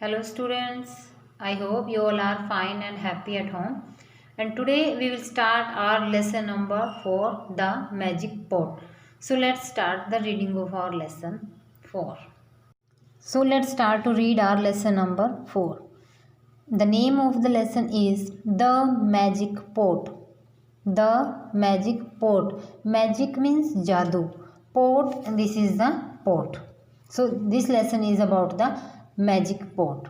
Hello students, I hope you all are fine and happy at home. And today we will start our lesson number 4, the magic pot. So let's start the reading of our lesson 4. So let's start to read our lesson number 4. The name of the lesson is The Magic Pot. The Magic Pot. Magic means jadoo. Pot, this is the pot. So this lesson is about the magic pot.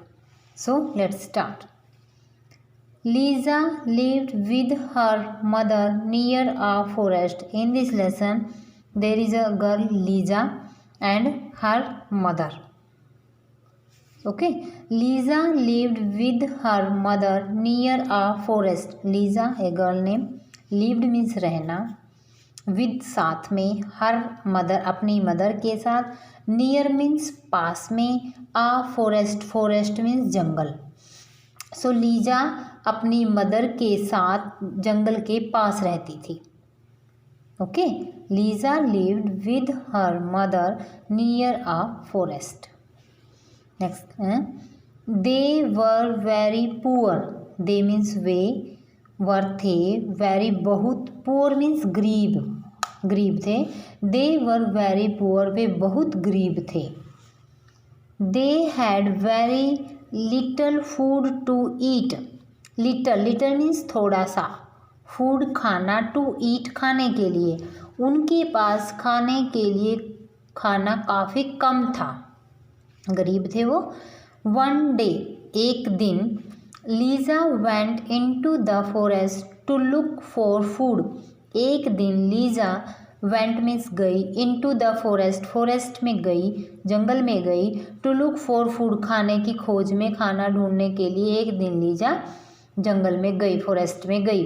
So let's start. Lisa lived with her mother near a forest. In this lesson, there is a girl Lisa and her mother. Okay, Lisa lived with her mother near a forest. Lisa, a girl name. Lived means रहना. With साथ में, her mother अपनी mother के साथ. Near means पास में. A forest means जंगल. So Lisa अपनी मदर के साथ जंगल के पास रहती थी. Okay, Lisa lived with her mother near a forest. Next, they were very poor. They means वे, वर थे, वेरी बहुत, पुअर मीन्स गरीब थे. दे वर वेरी पुअर, वे बहुत गरीब थे. They had very little food to eat. Little means थोड़ा सा, फूड खाना, टू ईट खाने के लिए. उनके पास खाने के लिए खाना काफ़ी कम था, गरीब थे वो. वन डे, एक दिन, Lisa went into the forest to look for food. एक दिन लीजा वेंट मीन्स गई, इनटू द फॉरेस्ट में गई, जंगल में गई. टू लुक फॉर फूड, खाने की खोज में, खाना ढूंढने के लिए एक दिन लीजा जंगल में गई, फॉरेस्ट में गई.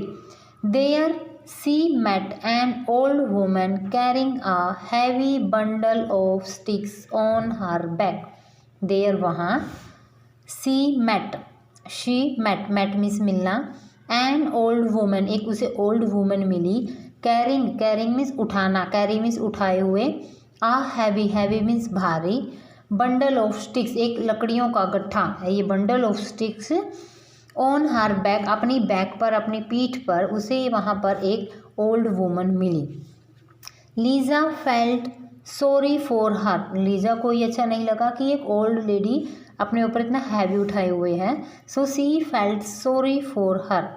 There she met an old woman carrying a heavy bundle of sticks on her back. There वहाँ, सी मेट मीन्स मिलना. एन ओल्ड वुमन, एक उसे ओल्ड वुमन मिली. कैरिंग मीन्स उठाना, कैरी मीन्स उठाए हुए. आ हैवी मीन्स भारी. Bundle of sticks, एक लकड़ियों का गट्ठा है ये bundle of sticks. On her back, अपनी बैक पर, अपनी पीठ पर उसे वहाँ पर एक ओल्ड वुमन मिली. Lisa felt sorry for her. Lisa को ये अच्छा नहीं लगा कि एक ओल्ड लेडी अपने ऊपर इतना हैवी उठाए हुए हैं. So she felt sorry for her.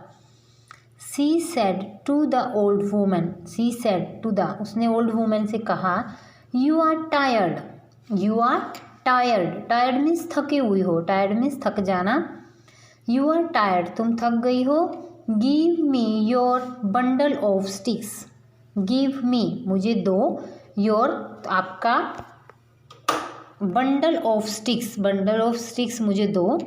She said to the old woman. She said to the, उसने ओल्ड वुमन से कहा. यू आर टायर्ड मीन्स थकी हुई हो. टायर्ड मीन्स थक जाना. यू आर टायर्ड, तुम थक गई हो. Give me your bundle of sticks. Give me, मुझे दो. योर, आपका. बंडल ऑफ स्टिक्स मुझे दो.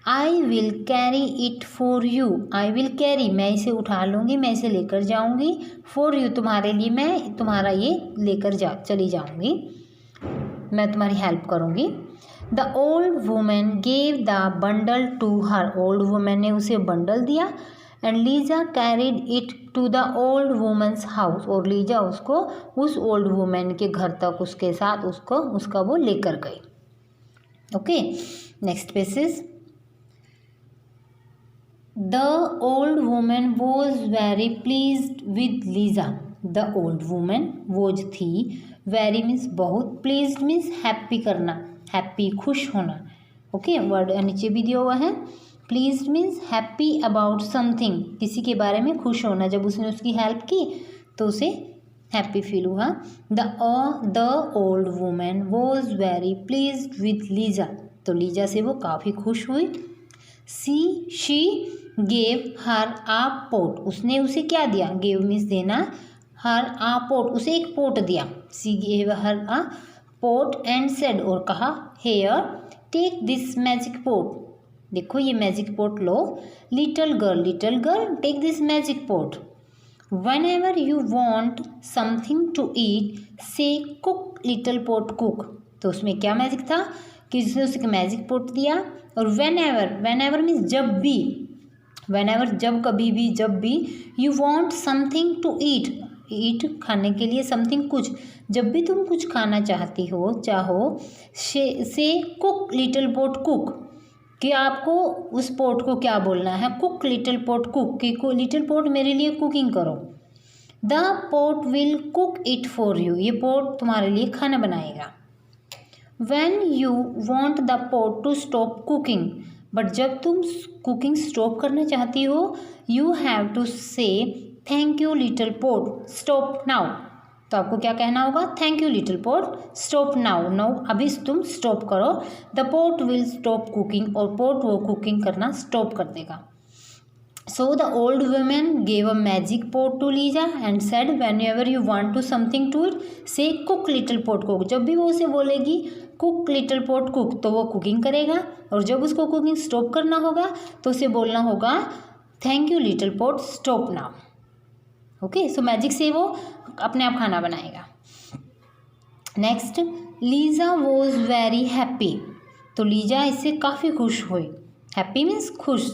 I will carry it for you. I will carry, मैं इसे उठा लूँगी, मैं इसे लेकर जाऊँगी. फॉर यू, तुम्हारे लिए, मैं तुम्हारा ये लेकर चली जाऊँगी, मैं तुम्हारी हेल्प करूँगी. The old women gave the bundle to her. Old women ने उसे बंडल दिया. And Lisa carried it to the old women's house. और लीजा उसको उस ओल्ड वुमेन के घर तक उसके साथ उसका वो लेकर गई. Okay, next pages. The old women was very pleased with Lisa. The old women was थी, वेरी मीन्स बहुत, प्लीज्ड मीन्स हैप्पी करना, हैप्पी खुश होना. ओके, वर्ड नीचे भी दिया हुआ है. Pleased means happy about something, किसी के बारे में खुश होना. जब उसने उसकी हेल्प की तो उसे हैप्पी फील हुआ. The old women was very pleased with Lisa. तो लीजा से वो काफ़ी खुश हुई. She gave her a pot. उसने उसे क्या दिया. गेव मीन्स देना. हर आ पोट, उसे एक पोट दिया. She gave her a pot and said, और कहा. Here take this magic pot. देखो ये मैजिक पोट लो. Little girl take this magic pot. Whenever you want something to eat say cook little pot cook. तो उसमें क्या magic था कि उसने उसे मैजिक पोट दिया. और वेन एवर मीन्स जब भी, जब कभी भी, जब भी. You want something to eat खाने के लिए, समथिंग कुछ, जब भी तुम कुछ खाना चाहो से कुक लिटिल पोट कुक. कि आपको उस पोट को क्या बोलना है, कुक लिटिल पोट कुक, कि लिटिल पोट मेरे लिए कुकिंग करो। The pot will cook it for you, ये पोट तुम्हारे लिए खाना बनाएगा। When you want the pot to stop cooking, but जब तुम कुकिंग स्टॉप करना चाहती हो, you have to say thank you little pot, stop now। तो आपको क्या कहना होगा, thank you little pot, stop now, no अभी तुम स्टॉप करो। The pot will stop cooking, और पोट वो कुकिंग करना स्टॉप कर देगा। So the old woman gave a magic pot to Lisa and said, whenever you want to something to it, say cook little pot cook। जब भी वो उसे बोलेगी cook little pot cook, तो वो कुकिंग करेगा, और जब उसको कुकिंग स्टॉप करना होगा तो उसे बोलना होगा thank you little pot, stop now. Okay, so magic से वो अपने आप खाना बनाएगा। Next, Lisa was very happy, तो लीजा इससे काफ़ी खुश हुई। हैप्पी मीन्स खुश।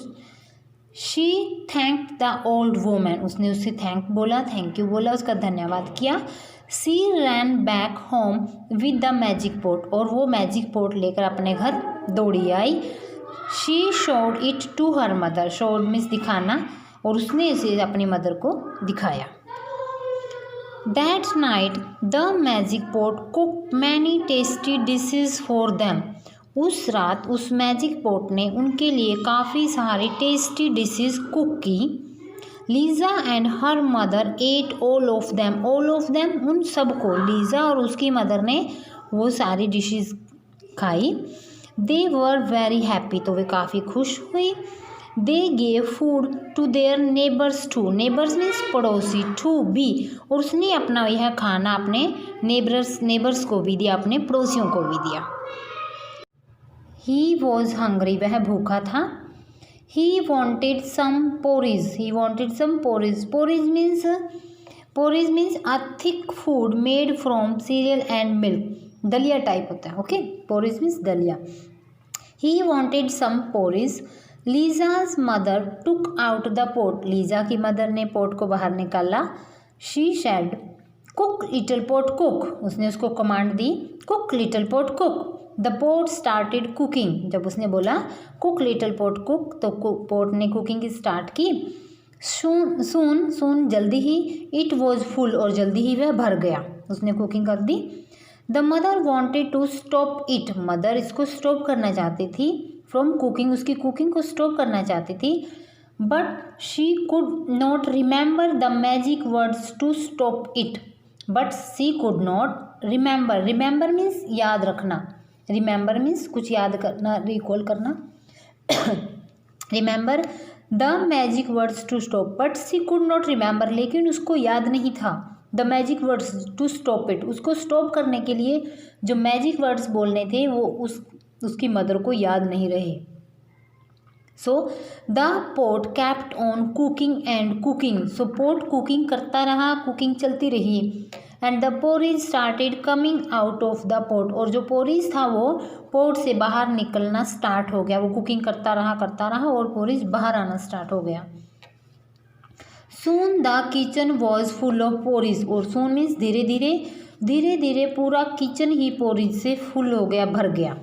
She thank the old woman, उसने उससे थैंक बोला, थैंक यू बोला, उसका धन्यवाद किया। She ran back home with the magic pot, और वो मैजिक पोट लेकर अपने घर दौड़ी आई। She showed it to her mother, showed means दिखाना, और उसने इसे अपनी मदर को दिखाया। That night the magic pot cook many tasty dishes for them, उस रात उस मैजिक पोट ने उनके लिए काफ़ी सारी टेस्टी डिशेस कुक की। Lisa and her mother at all of them, all of them उन सबको, लीजा और उसकी मदर ने वो सारी डिशेस खाई। दे वर वेरी हैप्पी, तो वे काफ़ी खुश हुई। They gave food to their neighbours too, neighbours means पड़ोसी, टू बी, और उसने अपना यह खाना अपने नेबर्स को भी दिया, अपने पड़ोसियों को भी दिया। ही वॉज हंग्री, वह भूखा था। He wanted some porridge, he wanted some porridge, porridge means a thick food made from cereal and milk, दलिया टाइप होता है। ओके, पोरीज मीन्स दलिया। He wanted some porridge. Lisa's mother took out the pot, Lisa की mother ने pot को बाहर निकाला। She said cook little pot cook, उसने उसको कमांड दी cook little pot cook. The pot started cooking, जब उसने बोला कुक लिटिल पोट कुक, तो पोट ने कुकिंग स्टार्ट की। सून जल्दी ही, इट वॉज फुल, और जल्दी ही वह भर गया, उसने कुकिंग कर दी। The mother wanted to stop it, mother इसको स्टॉप करना चाहती थी, फ्रॉम कुकिंग, उसकी कुकिंग को स्टॉप करना चाहती थी। But she could not remember the magic words to stop it, but she could not remember, remember means याद रखना, रिमेंबर मीन्स कुछ याद करना, रिकॉल करना। Remember the magic words to stop, but she could not remember, लेकिन उसको याद नहीं था the magic words to stop it, उसको स्टॉप करने के लिए जो मैजिक वर्ड्स बोलने थे वो उसकी मदर को याद नहीं रहे। So the pot kept on cooking and cooking, so pot cooking करता रहा, कुकिंग चलती रही। And the porridge started coming out of the pot, और जो पोरीज था वो पोट से बाहर निकलना स्टार्ट हो गया, वो कुकिंग करता रहा और पोरीज बाहर आना स्टार्ट हो गया। Soon the kitchen was full of porridge, और सून मीन्स धीरे धीरे पूरा किचन ही पोरीज से फुल हो गया, भर गया।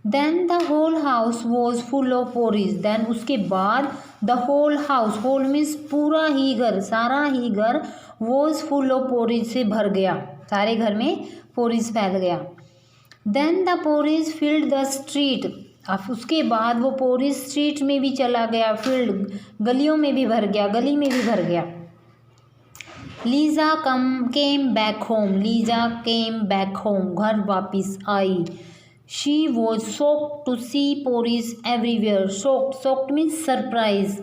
Then the whole house was full of porridge, then उसके बाद the whole house, whole means पूरा ही घर, सारा ही घर, वॉज फुल ऑफ पोरीज से भर गया, सारे घर में पोरीज फैल गया। Then the porridge filled the street, अब उसके बाद वो पोरीज स्ट्रीट में भी चला गया, फील्ड गलियों में भी भर गया, गली में भी भर गया। Lisa came back home, Lisa came back home, घर वापिस आई। She was shocked to see porridge everywhere, shocked means surprise,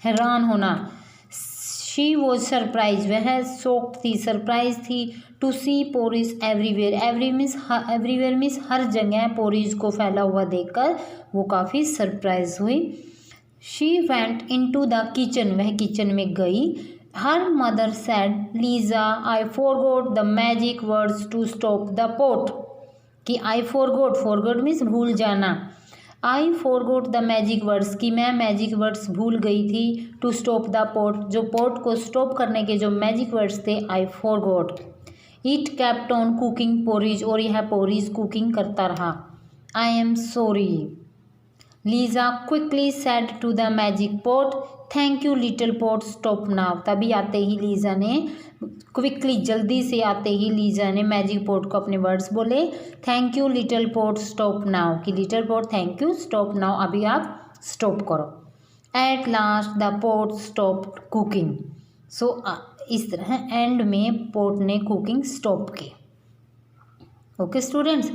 हैरान होना। शी वॉज सरप्राइज, वह शॉक्ड थी, सरप्राइज थी। To see porridge everywhere, everywhere means हर जगह पोरीज को फैला हुआ देखकर वो काफ़ी सरप्राइज हुई। She went into the kitchen, वह किचन में गई। Her mother said Lisa I forgot the magic words to stop the pot, कि आई फॉरगॉट मीन्स भूल जाना। I forgot the magic words, कि मैं मैजिक वर्ड्स भूल गई थी। टू स्टॉप द पोट, जो पोट को स्टॉप करने के जो मैजिक वर्ड्स थे, I forgot. It kept on cooking porridge, और यह पोरीज कुकिंग करता रहा। I am sorry. Lisa quickly said to the magic pot, thank you little pot, stop now. तभी आते ही लीजा ने क्विकली, जल्दी से आते ही लीजा ने मैजिक पॉट को अपने वर्ड्स बोले, thank you little pot, stop now, कि little pot thank you, stop now, अभी आप स्टॉप करो। At last the pot stop cooking. So इस तरह एंड में पॉट ने कुकिंग स्टॉप की। Okay students,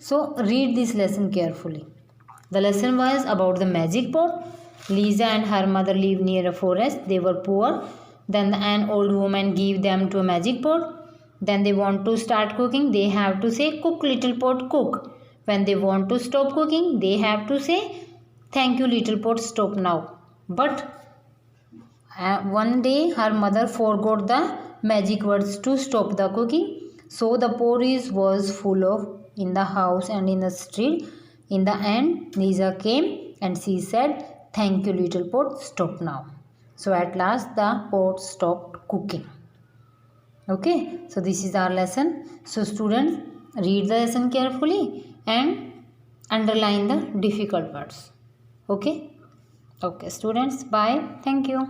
so read this lesson carefully. The lesson was about the magic pot. Lisa and her mother lived near a forest. They were poor. Then an old woman gave them to a magic pot. Then they want to start cooking. They have to say, cook little pot, cook. When they want to stop cooking, they have to say, thank you little pot, stop now. But one day her mother forgot the magic words to stop the cooking. So the pot was full of in the house and in the street. In the end, Lisa came and she said, thank you little pot, stop now. So at last the pot stopped cooking. Okay, so this is our lesson. So students, read the lesson carefully and underline the difficult words. Okay, okay students, bye, thank you.